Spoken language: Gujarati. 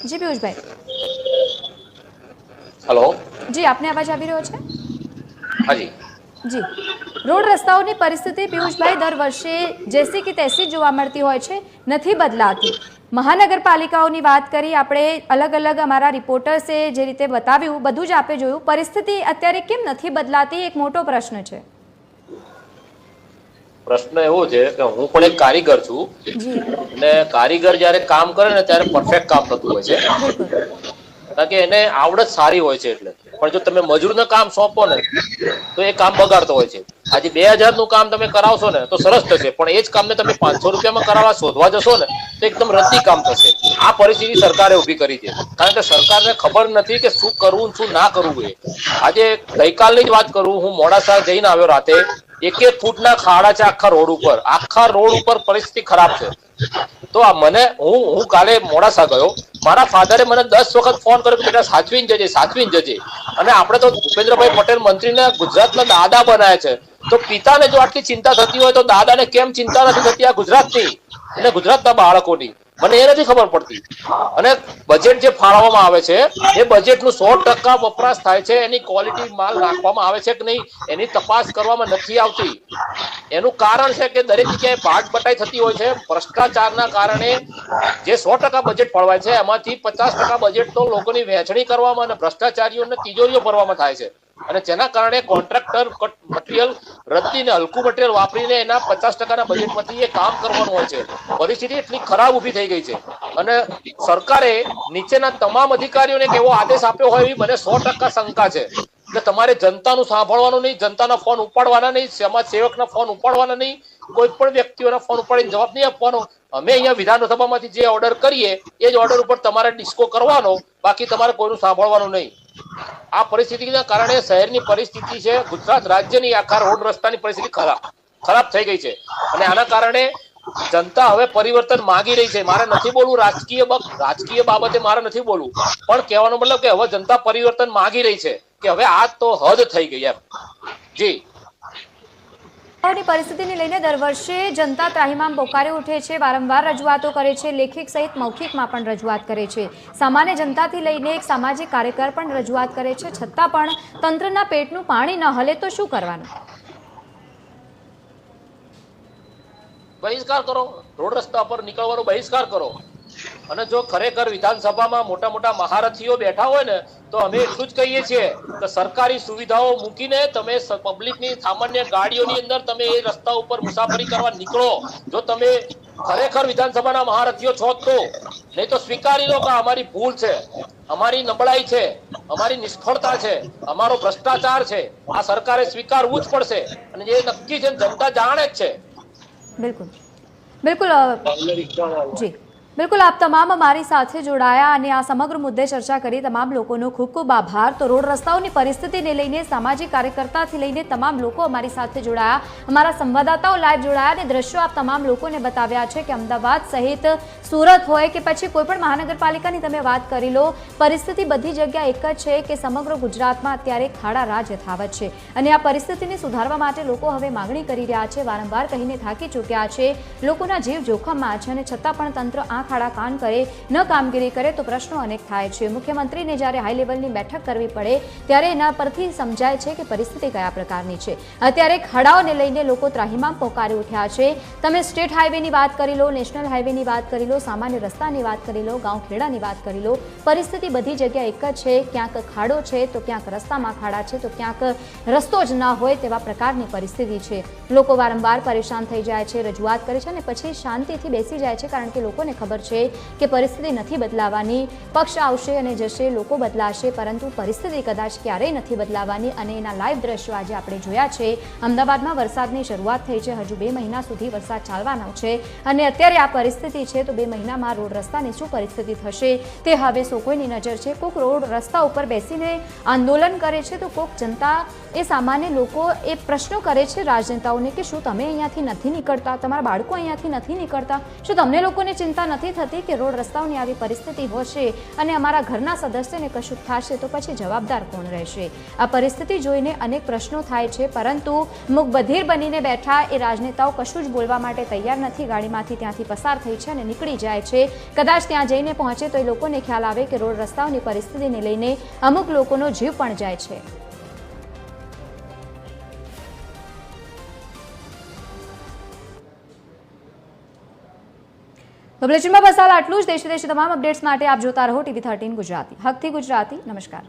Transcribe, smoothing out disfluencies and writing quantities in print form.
જી પિયુષભાઈ। हेलो। જી આપને અવાજ આવી રહ્યો છે? हाँ जी। જી, રોડ રસ્તાઓની પરિસ્થિતિ પિયુષભાઈ દર વર્ષે જેસી કે તેસી જોવા મળતી હોય છે, નથી બદલાતી। મહાનગરપાલિકાઓની વાત કરી આપણે, અલગ અલગ અમારા રિપોર્ટર્સે જે રીતે બતાવ્યું બધું જ આપે જોયું। પરિસ્થિતિ અત્યારે કેમ નથી બદલાતી, એક મોટો પ્રશ્ન છે। प्रश्न एवो छे के हूँ पण एक कारीगर छूं ने कारीगर ज्यारे काम करे ने त्यारे परफेक्ट काम थतुं होय छे, बिल्कुल। कारण के एने आवडत सारी होय छे। એટલે પણ જો તમે મજૂરને કામ સોંપો ને તો એ કામ બગાડતો હોય છે। આજે 2000 નું કામ તમે કરાવશો ને તો સરસ થશે, પણ એ જ કામને તમે 500 રૂપિયામાં કરાવવા શોધવા જશો ને તો એકદમ રદ્દી કામ થશે। આ પરિસ્થિતિ સરકારે ઊભી કરી છે, કારણ કે સરકારને ખબર નથી કે શું કરવું શું ના કરવું। એ આજે ગઈકાલની જ વાત કરું, હું મોડાસા જઈને આવ્યો રાતે, 1-1 ફૂટના ખાડા છે આખા રોડ ઉપર પરિસ્થિતિ ખરાબ છે। તો આ મને હું કાલે મોડાસા ગયો, મારા ફાધરે મને 10 વખત ફોન કર્યો કે બેટા સાચવીને જજે, સાચવીને જજે। અને આપણે તો ભૂપેન્દ્રભાઈ પટેલ મંત્રીને ગુજરાતના દાદા બનાવ્યા છે, તો પિતાને જો આટલી ચિંતા થતી હોય તો દાદાને કેમ ચિંતા નથી થતી આ ગુજરાતની અને ગુજરાતના બાળકોની, મને એ નથી ખબર પડતી। અને બજેટ જે ફાળવવામાં આવે છે એ બજેટનું 100% વપરાશ થાય છે, એની ક્વોલિટી માલ નાખવામાં આવે છે કે નહીં એની તપાસ કરવામાં નથી આવતી। એનું કારણ છે કે દરેક જગ્યાએ ભાગ બટાઈ થતી હોય છે। ભ્રષ્ટાચારના કારણે જે 100% બજેટ ફળવાય છે એમાંથી 50% બજેટ તો લોકોની વહેંચણી કરવામાં અને ભ્રષ્ટાચારીઓને તિજોરીઓ ભરવામાં થાય છે, અને જેના કારણે કોન્ટ્રાક્ટર મટીરિયલ રદ્દીને હલકું મટીરિયલ વાપરીને એના 50%ના બજેટમાંથી એ કામ કરવાનું હોય છે। પરિસ્થિતિ એટલી ખરાબ ઊભી થઈ ગઈ છે, અને સરકારે નીચેના તમામ અધિકારીઓને એક એવો આદેશ આપ્યો હોય એવી મને 100% શંકા છે કે તમારે જનતાનું સાંભળવાનું નહીં, જનતાના ફોન ઉપાડવાના નહીં, સમાજ સેવકના ફોન ઉપાડવાના નહીં, કોઈ પણ વ્યક્તિઓના ફોન ઉપાડીને જવાબ નહીં આપવાનો। અમે અહીંયા વિધાનસભામાંથી જે ઓર્ડર કરીએ એ જ ઓર્ડર ઉપર તમારે ડિસ્કો કરવાનો, બાકી તમારે કોઈનું સાંભળવાનું નહીં। આ પરિસ્થિતિના કારણે શહેરની પરિસ્થિતિ છે, ગુજરાત રાજ્યની આખા રોડ રસ્તાની પરિસ્થિતિ ખરાબ થઈ ગઈ છે, અને આના કારણે જનતા હવે પરિવર્તન માંગી રહી છે। મારે નથી બોલવું રાજકીય બાબતે, મારે નથી બોલવું, પણ કહેવાનો મતલબ કે હવે જનતા પરિવર્તન માંગી રહી છે કે હવે આ તો હદ થઈ ગઈ એમ। જી, ની પરિસ્થિતિને લઈને દર વર્ષે જનતા ત્રાહિમામ પોકારી ઉઠે છે, વારંવાર રજૂઆતો કરે છે, લેખિત સહિત મૌખિકમાં પણ રજૂઆત કરે છે। સામાન્ય જનતાથી લઈને એક સામાજિક કાર્યકર પણ રજૂઆત કરે છે, છતાં પણ તંત્રના પેટનું પાણી ન હલે તો શું કરવાનું? બહિષ્કાર કરો, રોડ રસ્તા પર નીકળવાનો બહિષ્કાર કરો। અને જો ખરેખર વિધાનસભામાં મોટા મોટા મહારથીઓ બેઠા હોય ને તો અમે એટલું જ કહીએ છીએ કે સરકારી સુવિધાઓ મૂકીને તમે પબ્લિકની સામાન્ય ગાડીઓની અંદર તમે એ રસ્તા ઉપર મુસાફરી કરવા નીકળો। જો તમે ખરેખર વિધાનસભાના મહારથીઓ છો તો, નહીં તો સ્વીકારી લો કે અમારી ભૂલ છે, અમારી નબળાઈ છે, અમારી નિષ્ફળતા છે, અમારો ભ્રષ્ટાચાર છે। આ સરકારે સ્વીકારવું જ પડશે, અને જે નક્કી છે જનતા જાણે જ છે। બિલકુલ બિલકુલ જી, બિલકુલ આપ તમામ અમારી સાથે જોડાયા અને આ સમગ્ર મુદ્દે ચર્ચા કરી। તમામ લોકોનો ખૂબ ખૂબ આભાર। તો રોડ રસ્તાઓની પરિસ્થિતિને લઈને સામાજિક કાર્યકર્તાથી લઈને તમામ લોકો અમારી સાથે જોડાયા, અમારા સંવાદદાતાઓ લાઈવ જોડાયા અને દ્રશ્યો આપ તમામ લોકોને બતાવ્યા છે કે અમદાવાદ સહિત સુરત હોય કે પછી કોઈ પણ મહાનગરપાલિકાની તમે વાત કરી લો, પરિસ્થિતિ બધી જગ્યા એક જ છે કે સમગ્ર ગુજરાતમાં અત્યારે ખાડા રાજ યથાવત છે, અને આ પરિસ્થિતિને સુધારવા માટે લોકો હવે માંગણી કરી રહ્યા છે, વારંવાર કહીને થાકી ચૂક્યા છે, લોકોના જીવ જોખમમાં છે, અને છતાં પણ તંત્ર આંખ આડા કાન કરે, ન કામગીરી કરે તો પ્રશ્નો અનેક થાય છે। મુખ્યમંત્રીને જ્યારે હાઈ લેવલની બેઠક કરવી પડે ત્યારે એના પરથી સમજાય છે કે પરિસ્થિતિ કયા પ્રકારની છે। અત્યારે ખાડાઓને લઈને લોકો ત્રાહિમામ પોકારી ઉઠ્યા છે। તમે સ્ટેટ હાઈવેની વાત કરી લો, નેશનલ હાઈવેની વાત કરી લો, સામાન્ય રસ્તાની વાત કરી લો, ગાંવ ખેડાની વાત કરી લો, પરિસ્થિતિ બધી જગ્યા એક જ છે। ક્યાંક ખાડો છે તો ક્યાંક રસ્તામાં ખાડા છે, તો ક્યાંક રસ્તો જ ના હોય તેવા પ્રકારની પરિસ્થિતિ છે। લોકો વારંવાર પરેશાન થઈ જાય છે, રજૂઆત કરે છે અને પછી શાંતિથી બેસી જાય છે, કારણ કે લોકોને ખબર છે કે પરિસ્થિતિ નથી બદલાવાની। પક્ષ આવશે અને જશે, લોકો બદલાશે, પરંતુ પરિસ્થિતિ કદાચ ક્યારેય નથી બદલાવાની, અને એના લાઈવ દ્રશ્યો આજે આપણે જોયા છે। અમદાવાદમાં વરસાદની શરૂઆત થઈ છે, હજુ 2 મહિના સુધી વરસાદ ચાલવાનો છે, અને અત્યારે આ પરિસ્થિતિ છે તો 2 મહિનામાં રોડ રસ્તાની શું પરિસ્થિતિ થશે તે હવે સૌ કોઈની નજર છે। કોઈક રોડ રસ્તા ઉપર બેસીને આંદોલન કરે છે, તો કોઈક જનતા એ સામાન્ય લોકો એ પ્રશ્નો કરે છે રાજનેતાઓને કે શું તમે અહીંયાથી નથી નીકળતા, તમારા બાળકો અહીંયાથી નથી નીકળતા, શું તમને લોકોને ચિંતા નથી? નથી થતી કે રોડ રસ્તાઓની આવી પરિસ્થિતિ હશે અને અમારા ઘરના સદસ્યને કશું થશે તો પછી જવાબદાર કોણ રહેશે? આ પરિસ્થિતિ જોઈને અનેક પ્રશ્નો થાય છે, પરંતુ મુખ બધીર બનીને બેઠા એ રાજનેતાઓ કશું જ બોલવા માટે તૈયાર નથી. ગાડીમાંથી ત્યાંથી પસાર થઈ છે અને નીકળી જાય છે. કદાચ ત્યાં જઈને પહોંચે તો એ લોકોને ખ્યાલ આવે કે રોડ રસ્તાઓની પરિસ્થિતિને લઈને અમુક લોકોનો જીવ પણ જાય છે. તો બુલેટિનમાં બસ હાલ આટલું જ. દેશ વિદેશી તમામ અપડેટ્સ માટે આપ જોતા રહો TV13 ગુજરાતી. હકથી ગુજરાતી. નમસ્કાર.